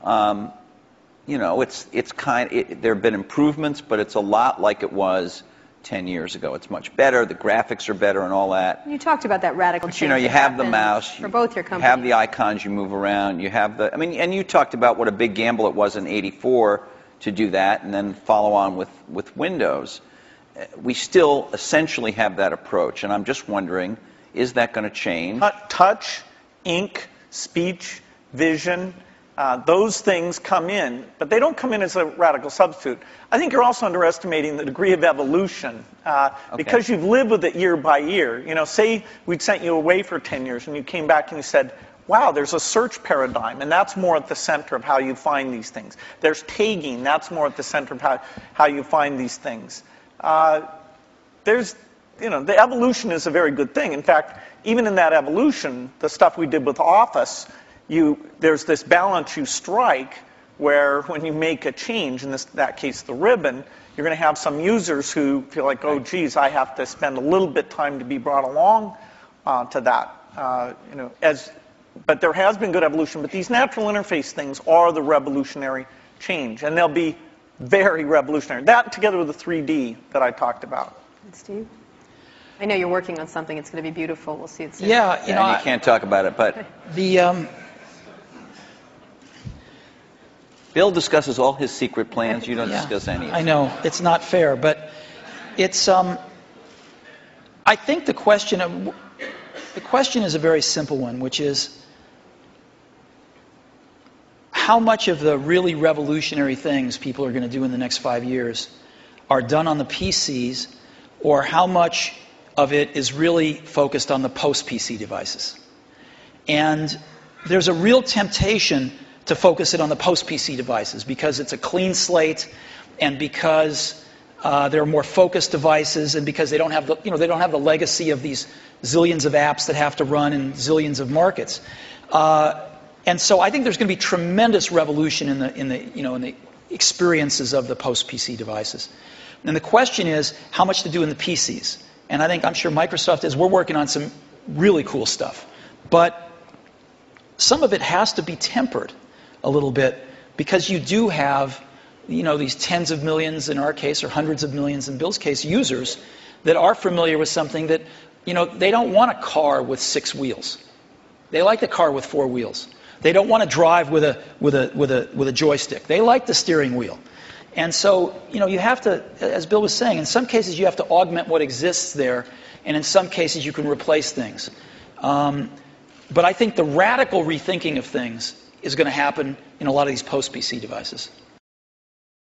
You know, there have been improvements, but it's a lot like it was 10 years ago. It's much better. The graphics are better and all that. You talked about that radical change. But you know, you have the mouse for both your companies. You have the icons you move around. You have the, I mean, and you talked about what a big gamble it was in '84 to do that, and then follow on with Windows. We still essentially have that approach, and I'm just wondering, is that going to change? Touch, ink, speech, vision. Those things come in, but they don't come in as a radical substitute. I think you're also underestimating the degree of evolution. Because you've lived with it year by year. You know, say we'd sent you away for 10 years and you came back and you said, wow, there's a search paradigm, and that's more at the center of how you find these things. There's tagging, that's more at the center of how you find these things. You know, the evolution is a very good thing. In fact, even in that evolution, the stuff we did with Office, there's this balance you strike where when you make a change, in that case the ribbon, you're going to have some users who feel like, oh, geez, I have to spend a little bit time to be brought along to that. You know, but there has been good evolution, but these natural interface things are the revolutionary change, and they'll be very revolutionary. That together with the 3D that I talked about. And Steve? I know you're working on something. It's going to be beautiful. We'll see it soon. Yeah, you know, you can't talk about it, but Bill discusses all his secret plans. You don't discuss any of them. I know. It's not fair, but it's, I think the question is a very simple one, which is, how much of the really revolutionary things people are going to do in the next 5 years are done on the PCs, or how much of it is really focused on the post-PC devices? And there's a real temptation to focus it on the post-PC devices because it's a clean slate, and because they're more focused devices, and because they don't have the legacy of these zillions of apps that have to run in zillions of markets. And so I think there's going to be tremendous revolution in the experiences of the post-PC devices. And the question is, how much to do in the PCs? And I'm sure Microsoft is. We're working on some really cool stuff. But some of it has to be tempered a little bit, because you do have, you know, these tens of millions in our case, or hundreds of millions in Bill's case, users that are familiar with something that, you know, they don't want a car with 6 wheels. They like the car with 4 wheels. They don't want to drive with a joystick. They like the steering wheel. And so, you know, you have to, as Bill was saying, in some cases you have to augment what exists there, and in some cases you can replace things. But I think the radical rethinking of things is going to happen in a lot of these post-PC devices.